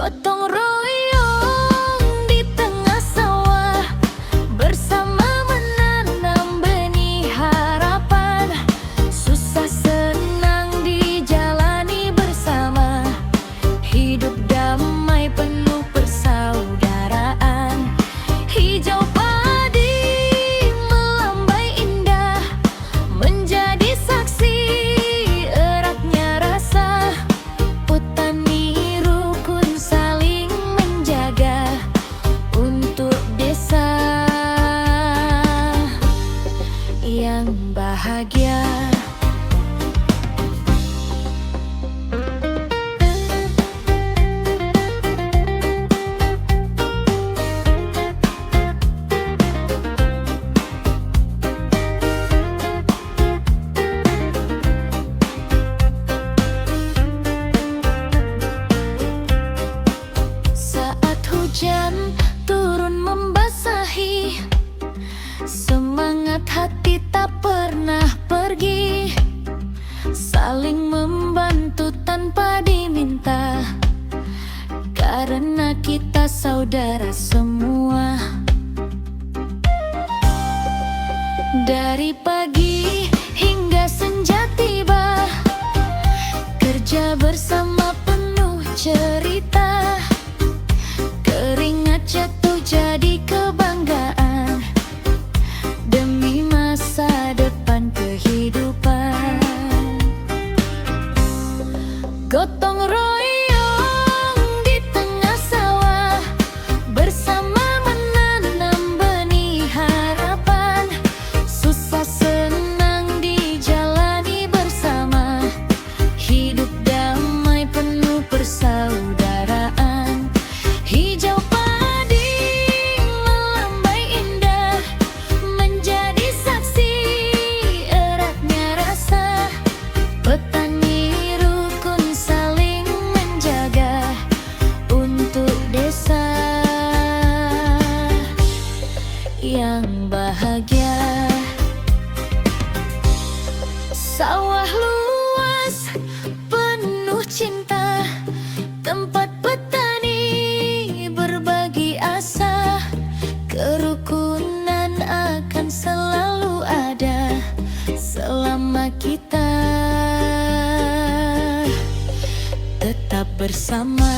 Gotong royong di tengah sawah, bersama menanam benih harapan. Susah senang dijalani bersama, hidup damai penuh persaudaraan. Hijau padi melambai indah, menjadi saksi eratnya rasa. Petani rukun saling menjaga untuk desa yang bahagia. Saat hujan turun membasahi, semangat hati tak pernah pergi. Saling membantu tanpa diminta, karena kita saudara semua. Dari pagi hingga senja tiba, kerja bersama penuh cerita. Keringat jatuh jadi kebanggaan demi masa depan kehidupan. Gotong royong di tengah sawah, bersama menanam benih harapan. Susah senang dijalani bersama, hidup damai penuh persaudaraan. Hijau padi melambai indah, menjadi saksi eratnya rasa. Petani rukun saling menjaga untuk desa yang bahagia. Sawah luas penuh cinta, tempat petani berbagi asa. Kerukunan akan selalu ada selama kita tetap bersama.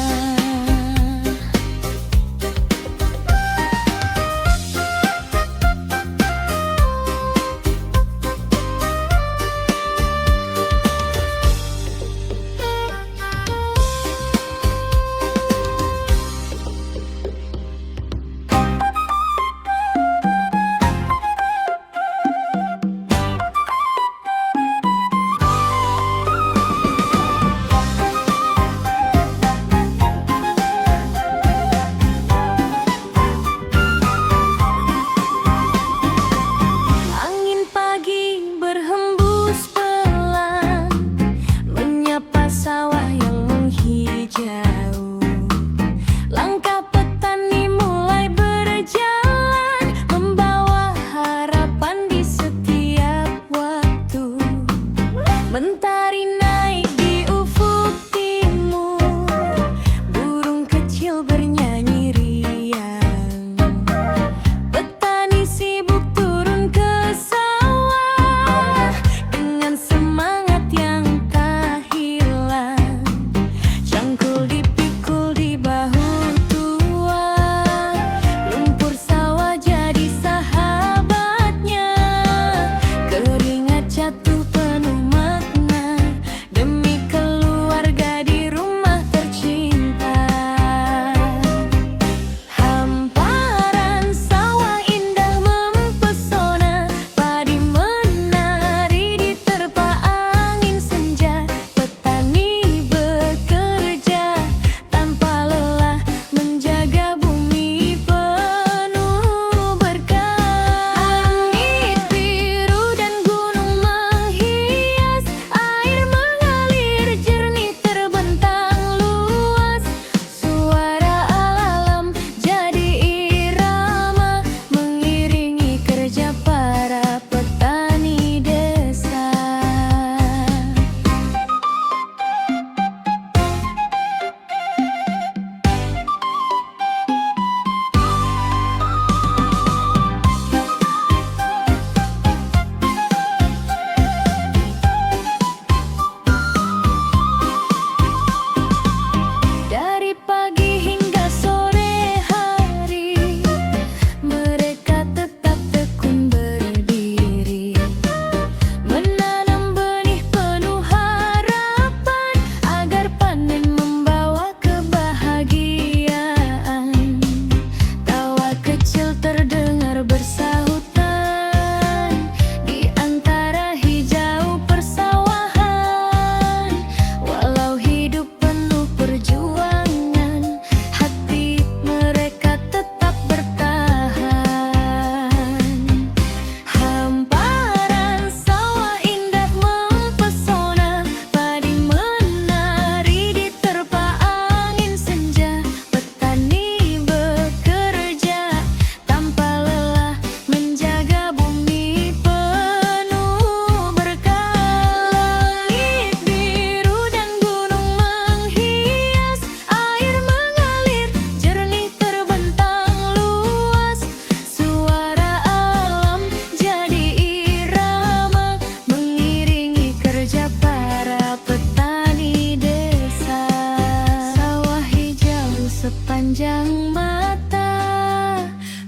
sepanjang mata,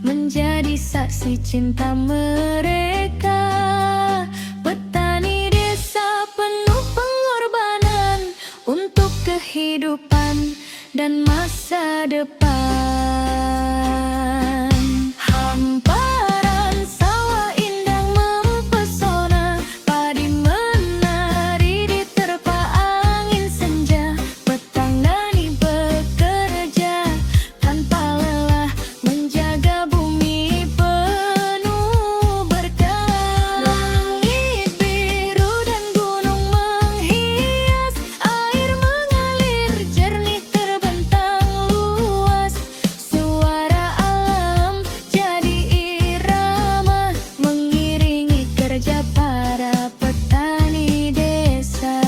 menjadi saksi cinta mereka. Petani desa penuh pengorbanan untuk kehidupan dan masa depan. Hamparan sawah indah mempesona, padi menari di terpa angin senja. Petani bekerja tanpa lelah, menjaga bumi penuh berkah. Langit biru dan gunung menghias, air mengalir jernih terbentang luas. Suara alam jadi irama, mengiringi kerja para petani desa.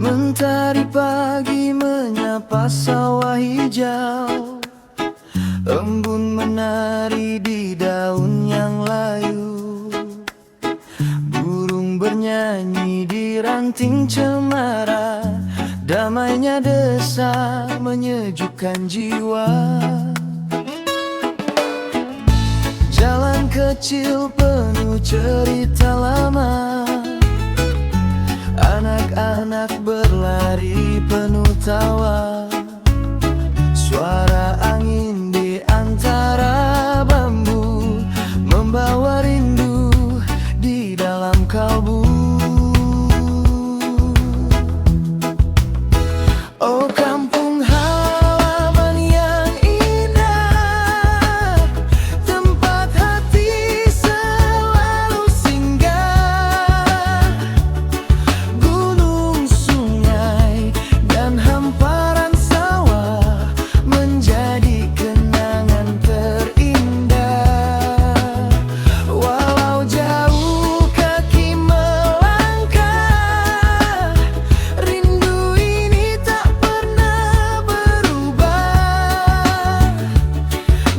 Mentari pagi menyapa sawah hijau, embun menari di daun yang layu, burung bernyanyi Nyanyi di ranting cemara, damainya desa menyejukkan jiwa. Jalan kecil penuh cerita lama, anak-anak berlari penuh tawa. Suara angin di antara bambu membawa rindu di dalam kalbu. Oh kampung halaman yang indah, tempat hati selalu singgah. Gunung, sungai, dan hamparan sawah menjadi kenangan terindah. Walau jauh kaki melangkah, rindu ini tak pernah berubah.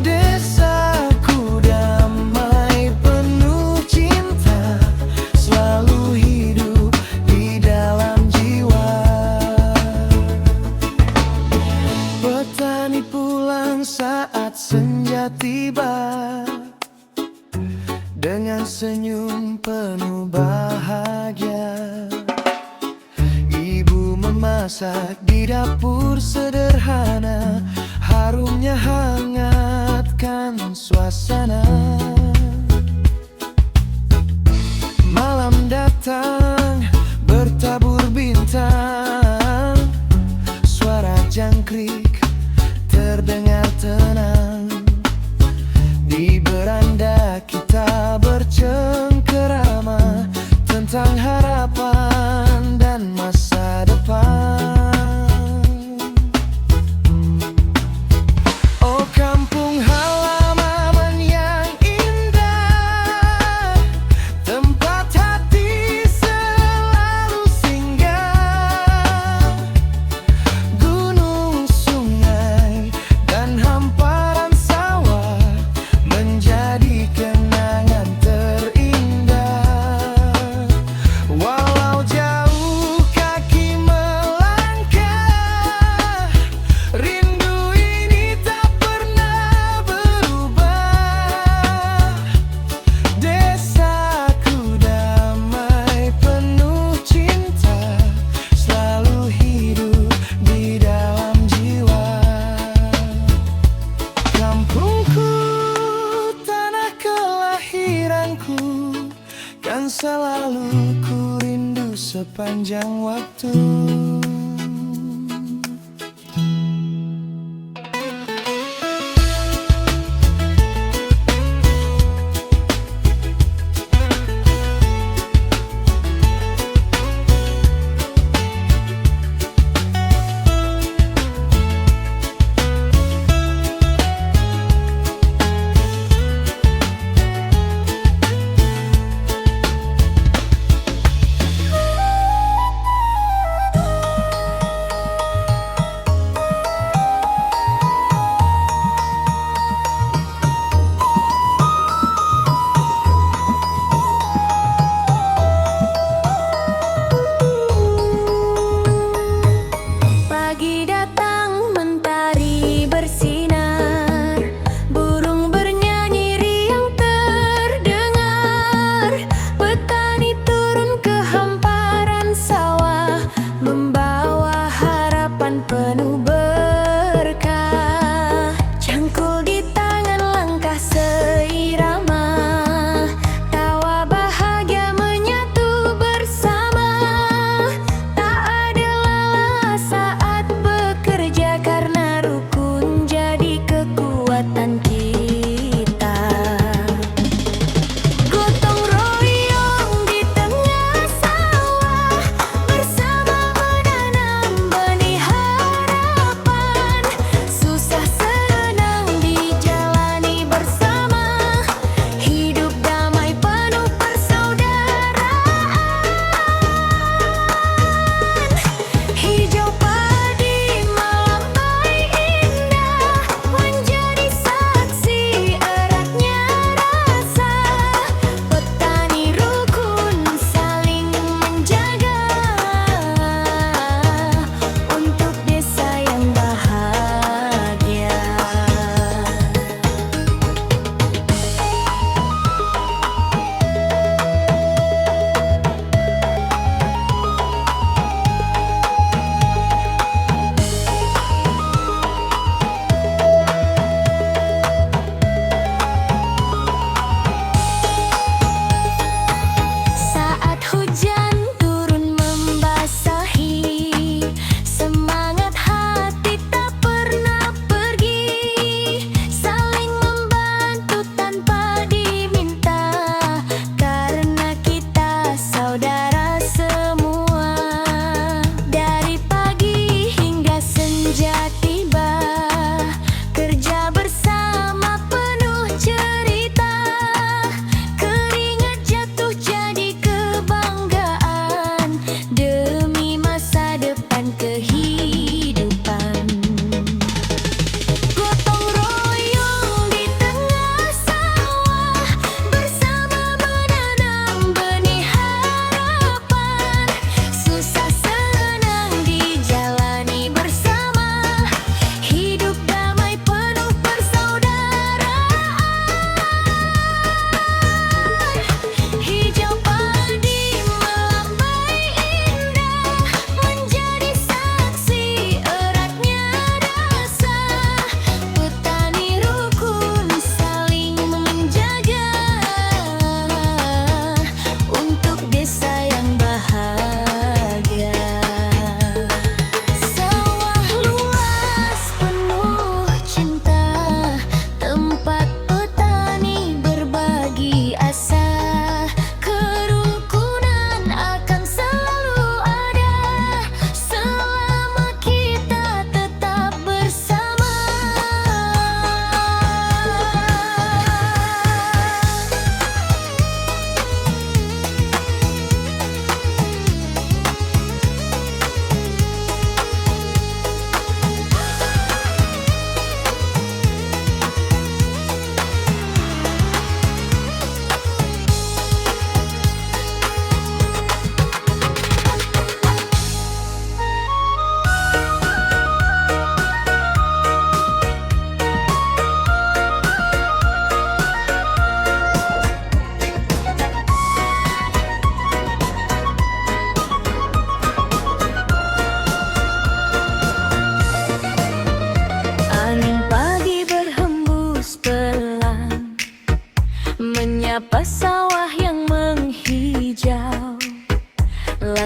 Desaku damai penuh cinta, selalu hidup di dalam jiwa. Petani pulang saat senja tiba, dengan senyum penuh bahagia. Ibu memasak di dapur sederhana, harumnya hangatkan suasana. Malam datang bertabur bintang, suara jangkrik terdengar tenang. Di beranda kita bercengkerama tentang harapan dan masa depan. Oh kampung halaman yang indah, tempat hati selalu singgah. Gunung, sungai, dan hamparan sawah menjadi kenangan terindah. Walau jauh kaki melangkah, rindu ini tak pernah berubah. Desaku damai penuh cinta, selalu hidup di dalam jiwa. Kampungku, tanah kelahiranku, kan selalu ku rindu sepanjang waktu.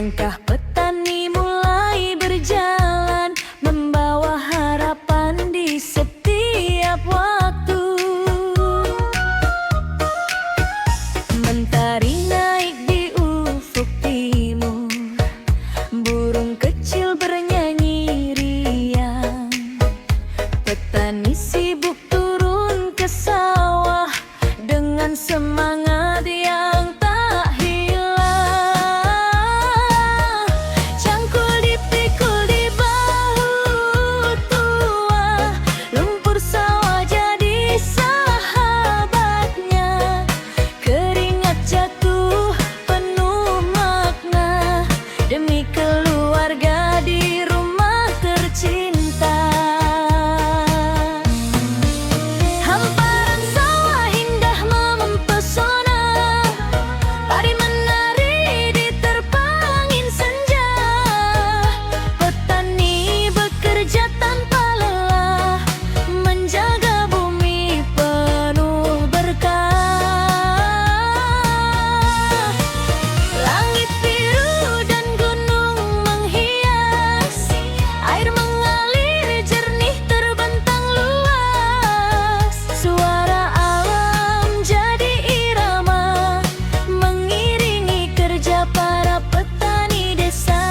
Langkah petani mulai berjalan, membawa harapan di setiap waktu. Mentari naik di ufuk timur, burung kecil bernyanyi riang. Petani sibuk turun ke sawah dengan semangat yang tak hilang. Cangkul dipikul di bahu tua, lumpur sawah jadi sahabatnya. Keringat jatuh penuh makna demi keluarga di rumah tercinta. Hamparan sawah indah mempesona, padi menari diterpa angin senja. Petani bekerja tanpa lelah, menjaga bumi penuh berkah. Langit biru dan gunung menghias, air mengalir jernih terbentang luas. Suara alam jadi irama, mengiringi kerja para petani desa.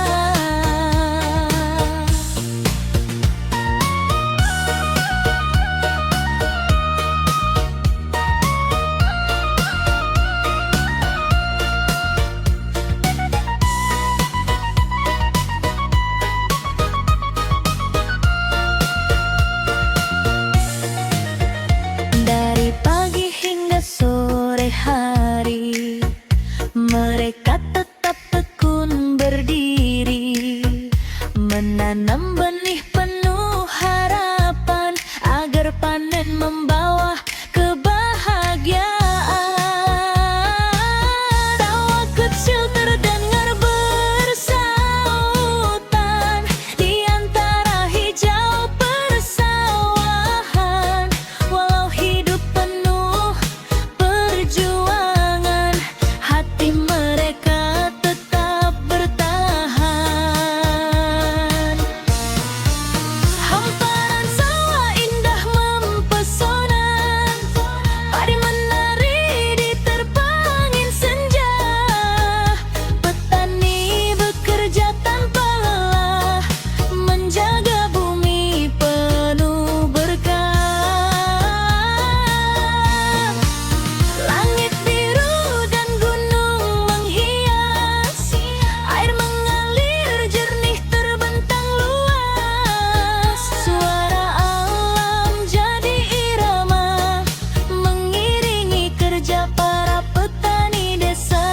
Dari pagi hingga sore hari, mereka tetap tekun berdiri, menanam benih penuh harapan agar panen membawa kebahagiaan. Tawa kecil terdengar bersautan di antara hijau persawahan. Walau hidup penuh perjuangan, hati mereka tetap bertahan. Hamparan sawah indah mempesona, padi menari diterpa angin senja. Petani bekerja tanpa lelah, menjaga bumi penuh berkah. Langit biru dan gunung menghias, air mengalir jernih terbentang luas. Suara alam jadi irama, mengiringi kerja para petani desa.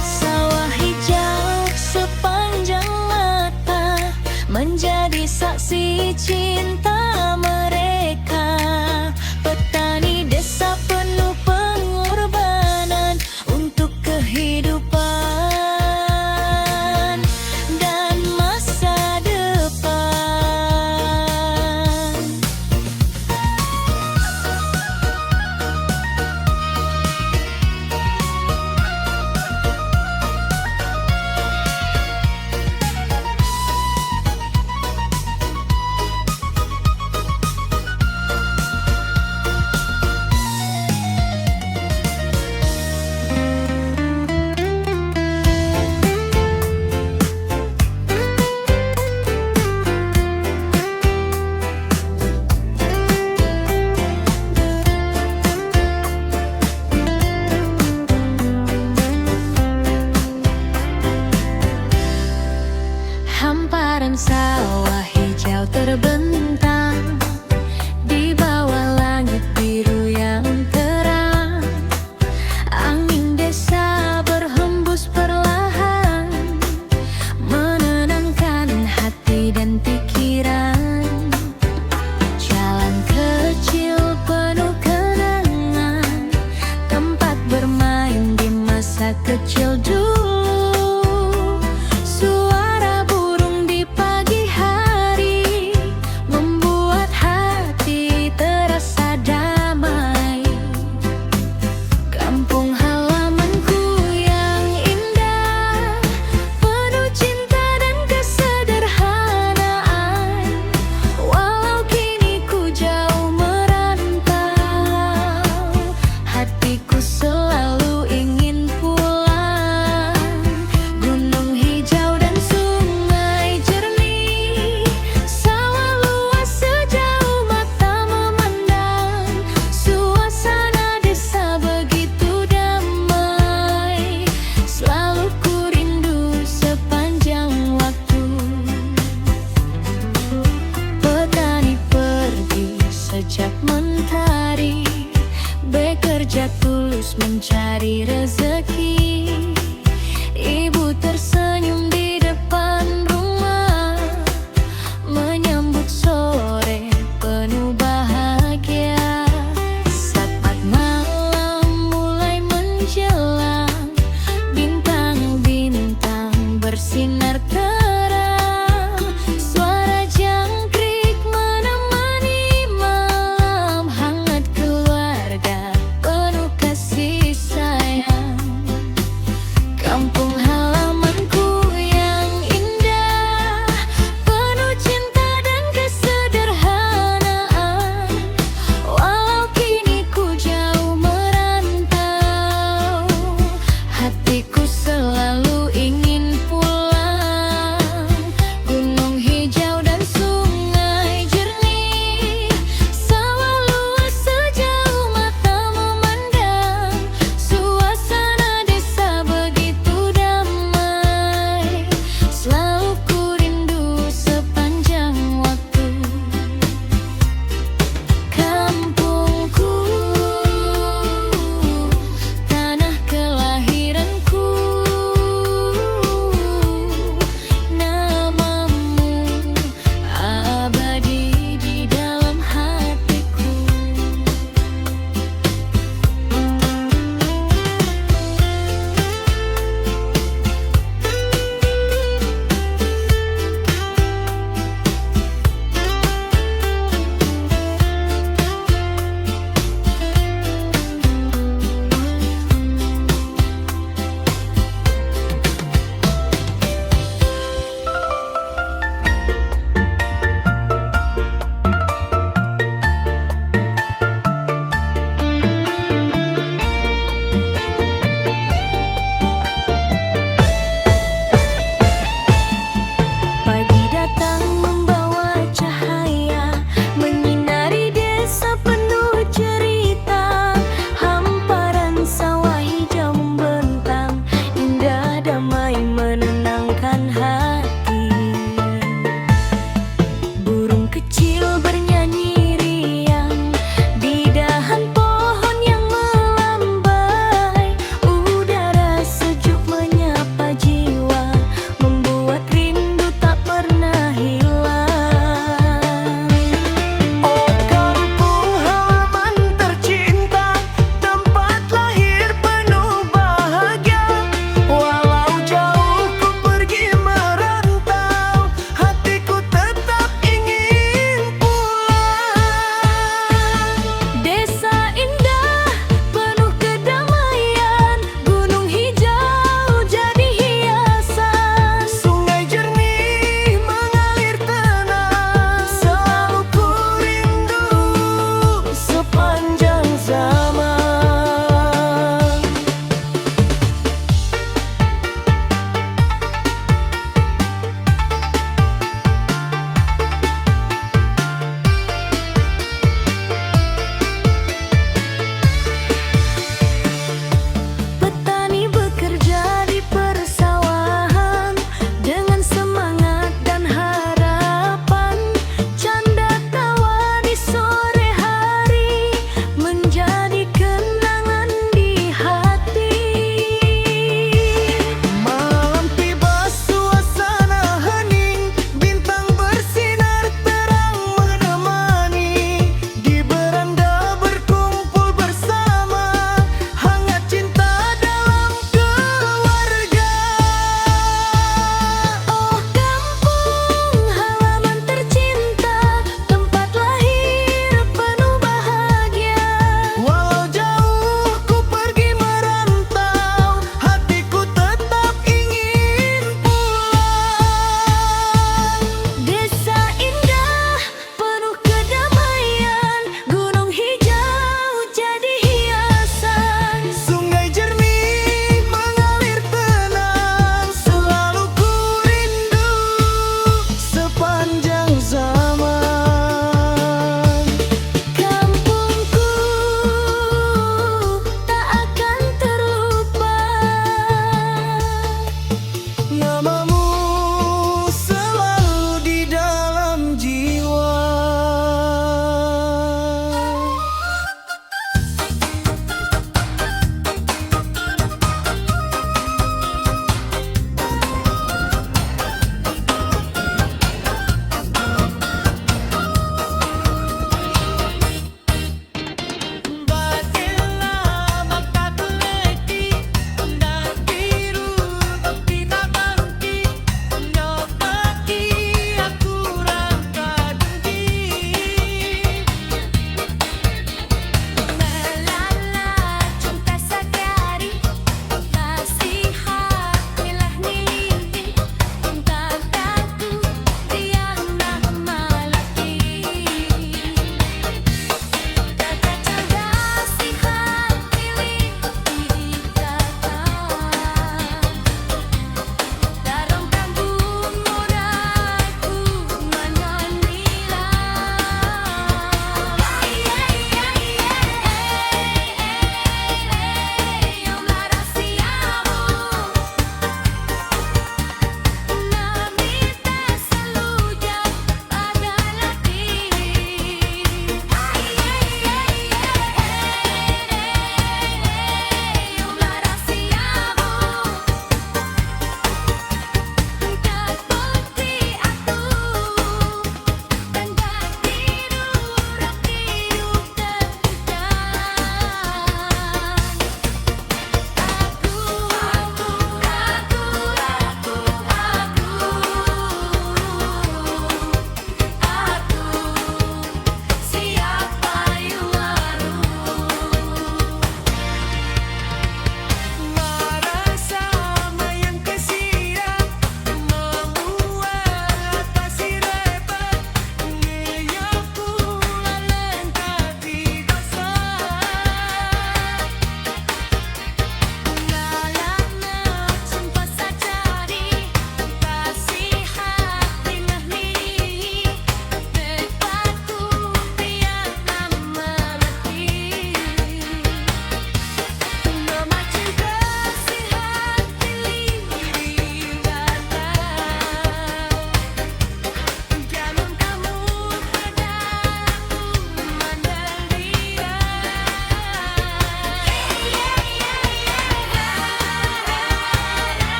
Sawah hijau sepanjang mata, menjadi saksi cinta mereka. Petani desa penuh pengorbanan untuk kehidupan dan masa depan. Hamparan sawah hijau terbentang di bawah langit biru yang terang. Angin desa berhembus perlahan, menenangkan hati dan pikiran. Jalan kecil penuh kenangan, tempat bermain di masa kecil